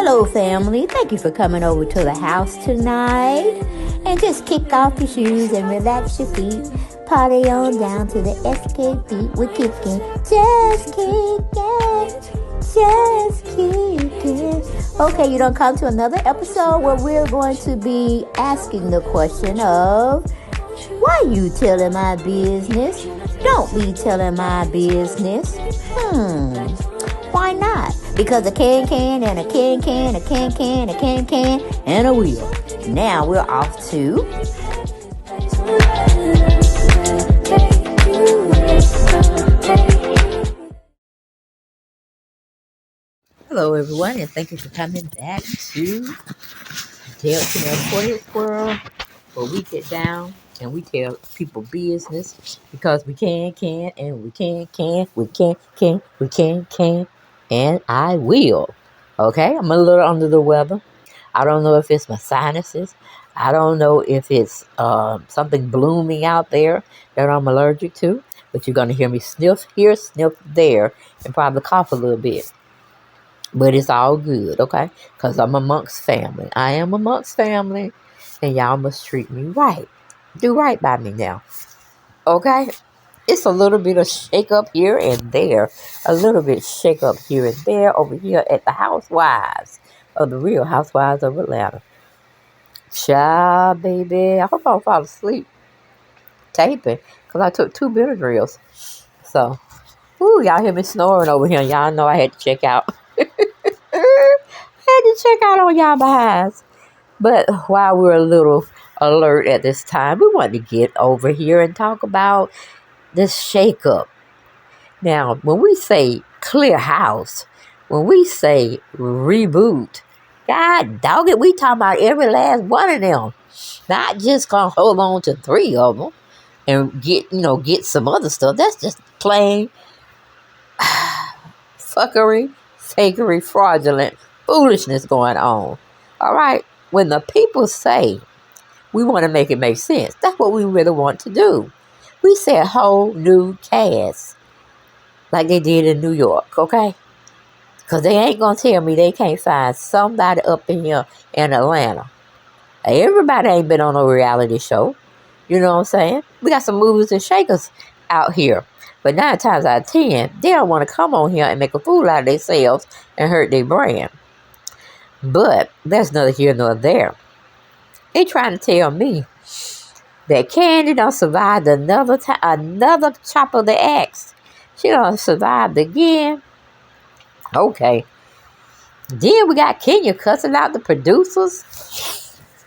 Hello, family. Thank you for coming over to the house tonight. And just kick off your shoes and relax your feet. Party on down to the SK beat. We're kicking. Just kicking. Just kicking. Okay, you don't come to another episode where we're going to be asking the question of, why you telling my business? Don't be telling my business. Why not? Because a can and a can, a can, and a wheel. Now we're off to... Hello, everyone, and thank you for coming back to Tales from the Aquarius World, where we get down and we tell people business because we can, and we can, and I will. Okay, I'm a little under the weather. I don't know if it's my sinuses. I don't know if it's something blooming out there that I'm allergic to, but you're going to hear me sniff here, sniff there, and probably cough a little bit. But it's all good, okay? Because I'm amongst family. I am amongst family, and y'all must treat me right. Do right by me now, okay? It's a little bit of shake up here and there. A little bit shake up here and there over here at the Housewives of the Real Housewives of Atlanta. Child, baby. I hope I don't fall asleep taping because I took 2 Benadryls. So, y'all hear me snoring over here. Y'all know I had to check out. Had to check out on y'all behinds. But while we're a little alert at this time, we want to get over here and talk about this shake-up. Now, when we say clear house, when we say reboot, God dog it, we talking about every last one of them. Not just gonna hold on to 3 of them and get some other stuff. That's just plain fuckery, fakery, fraudulent foolishness going on. All right? When the people say we want to make it make sense, that's what we really want to do. We say a whole new cast like they did in New York, okay? Because they ain't going to tell me they can't find somebody up in here in Atlanta. Everybody ain't been on a reality show. You know what I'm saying? We got some movers and shakers out here. But 9 times out of 10, they don't want to come on here and make a fool out of themselves and hurt their brand. But that's neither here nor there. They trying to tell me that Kandi done survived another chop of the axe. She done survived again. Okay. Then we got Kenya cussing out the producers,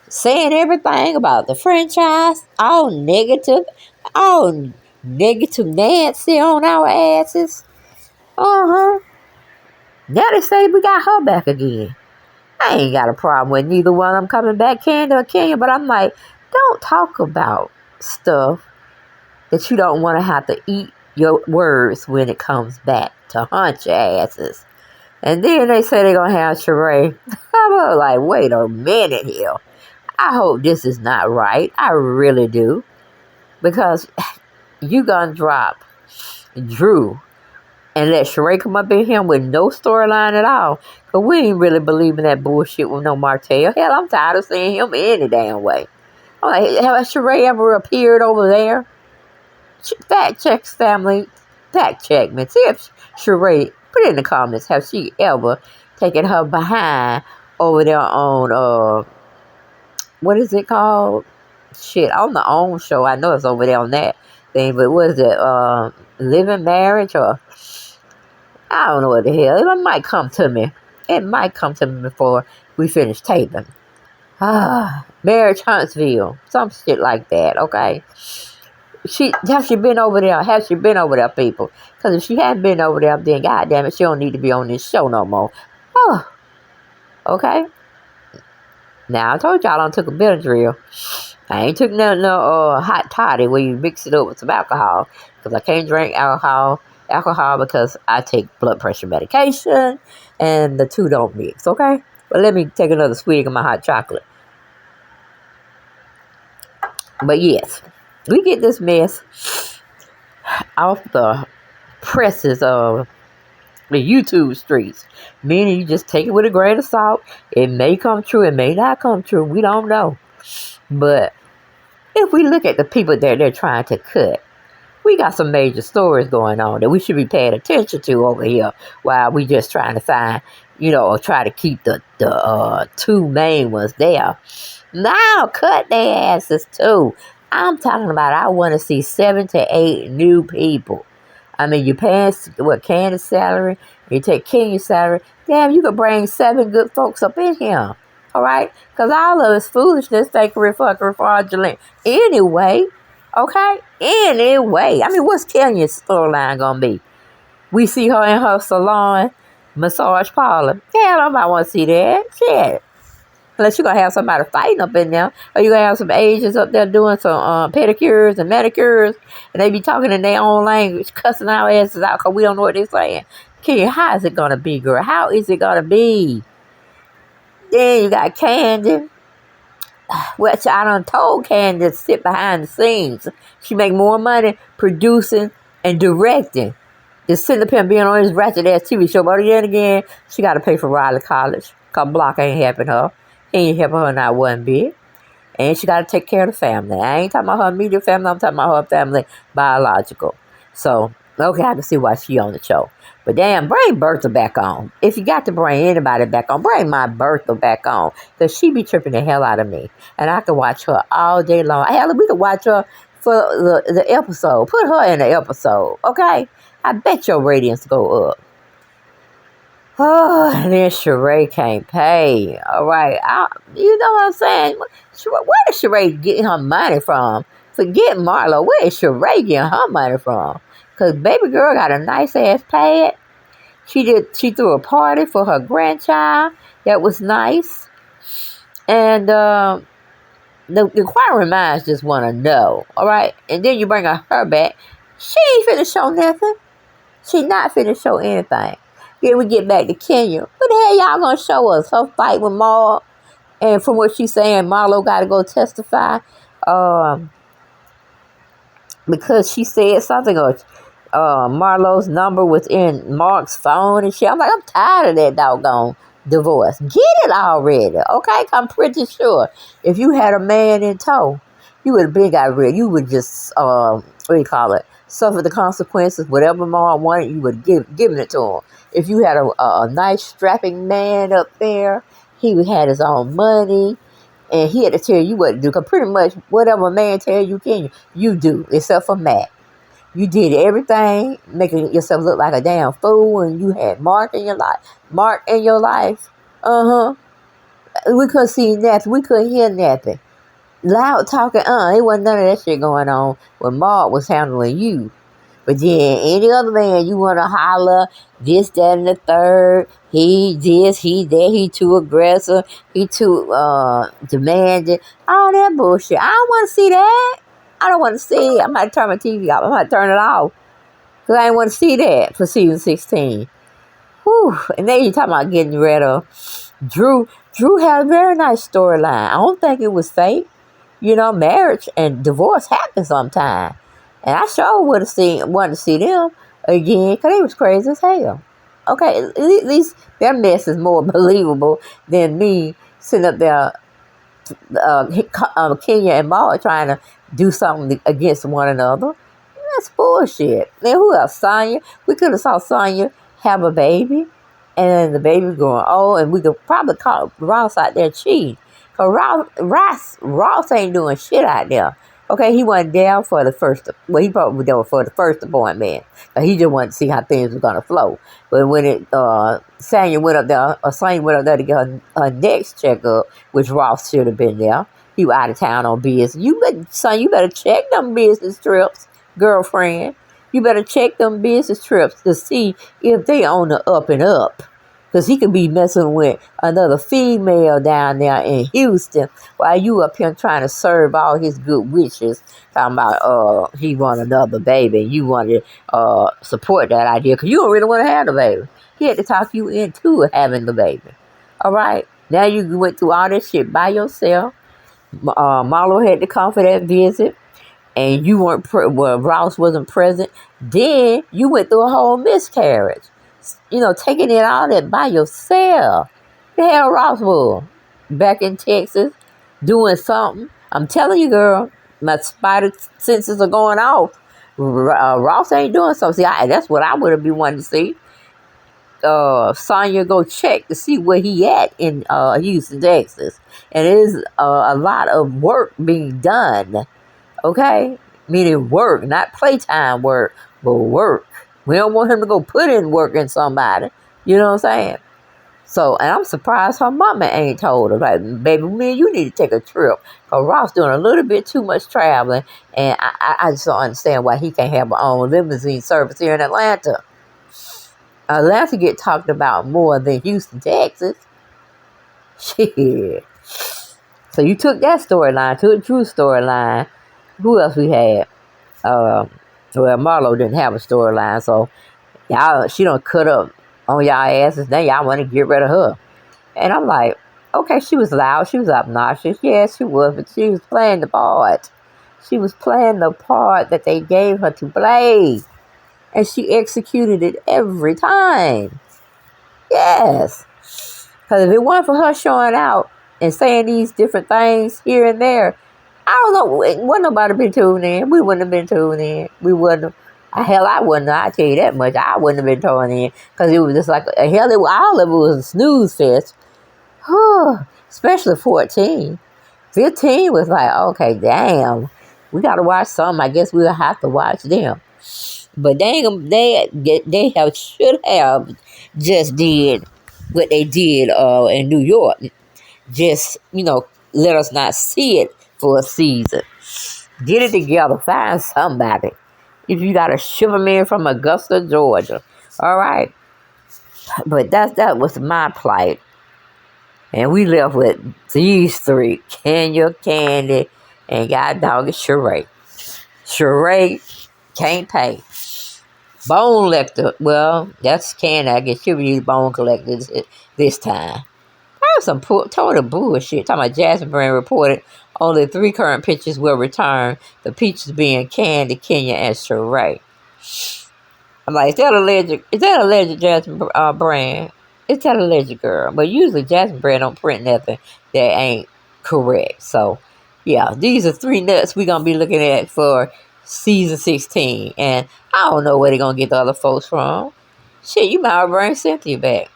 saying everything about the franchise, all negative Nancy on our asses. Now they say we got her back again. I ain't got a problem with neither one of them coming back, Kandi or Kenya, but I'm like, don't talk about stuff that you don't want to have to eat your words when it comes back to haunt your asses. And then they say they're going to have Sherre. I'm like, wait a minute here. I hope this is not right. I really do. Because you going to drop Drew and let Sherre come up in here with no storyline at all. Because we ain't really believing that bullshit with no Martell. Hell, I'm tired of seeing him any damn way. I'm like, has Sherre ever appeared over there? Fact check, family. Fact check me. See if Sherre, put it in the comments, have she ever taken her behind over there on, what is it called? Shit, on the OWN show. I know it's over there on that thing, but what is it? Living Marriage or... I don't know what the hell. It might come to me. It might come to me before we finish taping. Marriage Huntsville. Some shit like that, okay? Has she been over there? Has she been over there, people? Because if she hadn't been over there, then goddamn it, she don't need to be on this show no more. Okay? Now, I told y'all I took a Benadryl. I ain't took no hot toddy where you mix it up with some alcohol. Because I can't drink alcohol because I take blood pressure medication. And the two don't mix, okay? But let me take another swig of my hot chocolate. But yes, we get this mess off the presses of the YouTube streets. Meaning you just take it with a grain of salt. It may come true, it may not come true. We don't know. But if we look at the people that they're trying to cut, we got some major stories going on that we should be paying attention to over here while we just trying to find, or try to keep the two main ones there. Now cut their asses too. I'm talking about I want to see 7 to 8 new people. I mean, you paying Candace's salary, you take Kenya's salary. Damn, you could bring 7 good folks up in here. All right? Because all of it's foolishness, fucking fraudulent. Anyway, okay? Anyway. I mean, what's Kenya's storyline going to be? We see her in her salon, massage parlor. Hell, nobody want to see that. Shit. Unless you're going to have somebody fighting up in there. Or you're going to have some Asians up there doing some pedicures and manicures. And they be talking in their own language, cussing our asses out because we don't know what they're saying. Kenya, how is it going to be, girl? How is it going to be? Then you got Kandi, which I done told Kandi to sit behind the scenes. She make more money producing and directing than sitting up here being on this ratchet-ass TV show. But then again, she got to pay for Riley College because Block ain't helping her. He ain't helping her not one bit. And she got to take care of the family. I ain't talking about her immediate family. I'm talking about her family biological. So, okay, I can see why she on the show. But damn, bring Bertha back on. If you got to bring anybody back on, bring my Bertha back on. Because she be tripping the hell out of me. And I can watch her all day long. Hell, we can watch her for the episode. Put her in the episode, okay? I bet your ratings go up. Oh, and then Sherre can't pay. All right. You know what I'm saying? Where is Sherre getting her money from? Forget Marlo. Where is Sherre getting her money from? Because baby girl got a nice ass pad. She threw a party for her grandchild. That was nice. And the inquiring minds just want to know. All right. And then you bring her back. She ain't finna show nothing. She not finna show anything. Then we get back to Kenya. What the hell y'all gonna show us? Her fight with Marlo. And from what she's saying, Marlo got to go testify. Because she said something or Marlo's number was in Mark's phone and shit. I'm like, I'm tired of that doggone divorce. Get it already, okay? I'm pretty sure if you had a man in tow, you would have been got rid. You would just, suffer the consequences. Whatever Mark wanted, you would given it to him. If you had a nice strapping man up there, he would have his own money. And he had to tell you what to do. Because pretty much whatever a man tell you, you do. Except for Matt. You did everything, making yourself look like a damn fool. And you had Mark in your life. We couldn't see nothing. We couldn't hear nothing. Loud talking, it wasn't none of that shit going on when Mark was handling you. But then any other man, you want to holler, this, that, and the third. He this, he that, he too aggressive. He too demanding. All that bullshit. I don't want to see that. I don't want to see it. I might turn my TV off. I might turn it off. Because I didn't want to see that for season 16. Whew. And then you talking about getting rid of Drew. Drew had a very nice storyline. I don't think it was fake. Marriage and divorce happen sometime. And I sure wanted to see them again because they was crazy as hell. Okay, at least their mess is more believable than me sitting up there, Kenya and Ma trying to do something against one another. That's bullshit. Then who else? Sonya. We could have saw Sonya have a baby, and then the baby going, and we could probably call Ross out there cheating. Because Ross ain't doing shit out there. Okay, he wasn't there for the first, he probably was there for the first appointment. He just wanted to see how things were going to flow. But when Sonya went up there to get her next checkup, which Ross should have been there. He was out of town on business. You better check them business trips, girlfriend. You better check them business trips to see if they on the up and up. Because he could be messing with another female down there in Houston while you up here trying to serve all his good wishes. Talking about he want another baby. You want to support that idea because you don't really want to have the baby. He had to talk you into having the baby. All right? Now you went through all this shit by yourself. Marlo had to come for that visit. And you weren't, Ross wasn't present. Then you went through a whole miscarriage. taking it all that by yourself. The hell Ross was back in Texas doing something. I'm telling you, girl, my spider senses are going off. Ross ain't doing something. See, that's what I would have been wanting to see. Sonya go check to see where he at in Houston, Texas. And it is a lot of work being done. Okay? Meaning work, not playtime work, but work. We don't want him to go put in work in somebody. You know what I'm saying? So, and I'm surprised her mama ain't told her, like, baby, man, you need to take a trip. Because Ross doing a little bit too much traveling, and I just don't understand why he can't have his own limousine service here in Atlanta. Atlanta get talked about more than Houston, Texas. Shit. So you took that storyline, took Drew's storyline. Who else we had? Well, Marlo didn't have a storyline, so she don't cut up on y'all asses. Now y'all want to get rid of her. And I'm like, okay, she was loud, she was obnoxious. Yes, she was, but she was playing the part. She was playing the part that they gave her to play. And she executed it every time. Yes. Because if it weren't for her showing out and saying these different things here and there, I don't know, wouldn't nobody been tuned in. We wouldn't have been tuned in. We wouldn't have. Hell, I wouldn't have. I tell you that much. I wouldn't have been tuned in. Because it was just like, all of it was a snooze fest. Especially 14. 15 was like, okay, damn. We got to watch something. I guess we'll have to watch them. But they should have just did what they did in New York. Just, let us not see it for a season. Get it together. Find somebody. If you got to ship them in from Augusta, Georgia. All right. But that was my plight. And we left with these three. Kenya, Kandi, and God dog is Sherre. Sherre can't pay. Bone collector. Well, that's Kandi. I guess she'll be bone collector this time. That was some total bullshit. Talking about Jasmine Brand reported only 3 current pitches will return. The pitchers being Kandi, Kenya, and Sherre. I'm like, is that alleged Jasmine Brand? Is that alleged, girl? But usually Jasmine Brand don't print nothing that ain't correct. So, yeah, these are 3 nuts we're going to be looking at for season 16. And I don't know where they're going to get the other folks from. Shit, you might well bring Cynthia back.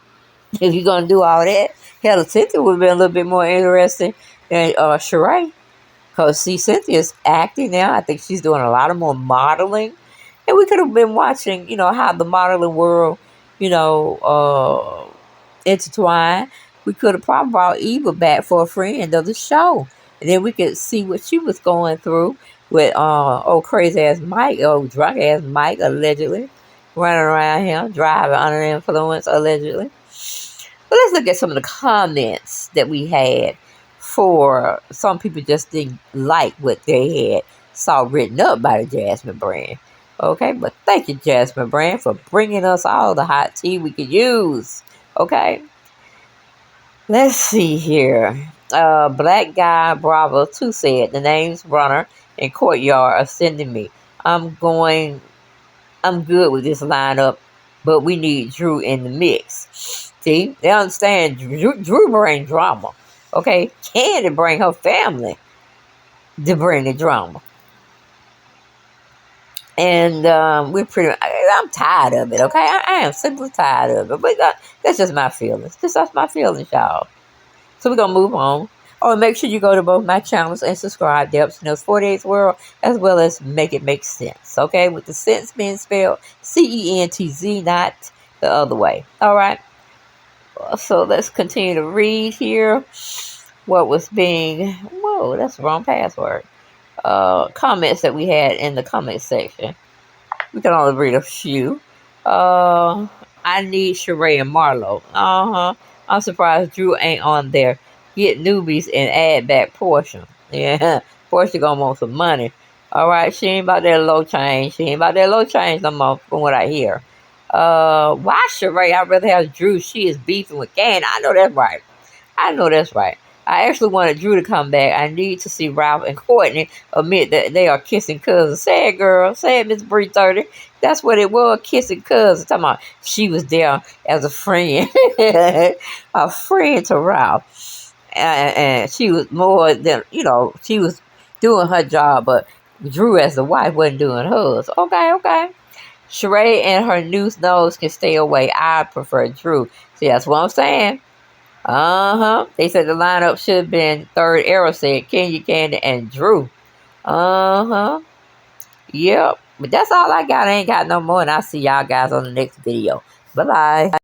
If you're going to do all that, hell, Cynthia would have been a little bit more interesting than Sherre. Because, see, Cynthia's acting now. I think she's doing a lot of more modeling. And we could have been watching, how the modeling world, intertwine. We could have probably brought Eva back for a friend of the show. And then we could see what she was going through with crazy-ass Mike, drunk-ass Mike, allegedly, running around him, driving under the influence, allegedly. But let's look at some of the comments that we had for some people just didn't like what they had saw written up by the Jasmine Brand. Okay, but thank you, Jasmine Brand, for bringing us all the hot tea we could use. Okay, let's see here. Black Guy Bravo 2 said, the names Runner and Courtyard are sending me. I'm good with this lineup, but we need Drew in the mix. See, they understand Drew bring drama. Okay, Kandi bring her family to bring the drama. And I'm tired of it, okay? I am simply tired of it. But that's just my feelings. That's my feelings, y'all. So we're going to move on. Oh, and make sure you go to both my channels and subscribe. Debs Knows 48th World, as well as Make It Make Sense, okay? With the sense being spelled CENTZ, not the other way. All right? So let's continue to read here what was being... Whoa, that's the wrong password. Comments that we had in the comment section. We can only read a few. I need Sherre and Marlo. I'm surprised Drew ain't on there. Get newbies and add back Portia. Yeah, Portia gonna want some money. All right, she ain't about that low change. She ain't about that low change no more, from what I hear. Why Sherre? I'd rather have Drew. She is beefing with Kandi. I know that's right. I actually wanted Drew to come back. I need to see Ralph and Courtney admit that they are kissing cousins. Say it, girl. Say it, Miss Bree 30. That's what it was, kissing cousins. Talking about she was there as a friend. A friend to Ralph. And she was more than, she was doing her job, but Drew as the wife wasn't doing hers. Okay. Sherre and her noose nose can stay away. I prefer Drew. See, that's what I'm saying. They said the lineup should have been third arrow said Kenya, Kandi, and Drew. Yep. But that's all I got. I ain't got no more. And I'll see y'all guys on the next video. Bye-bye.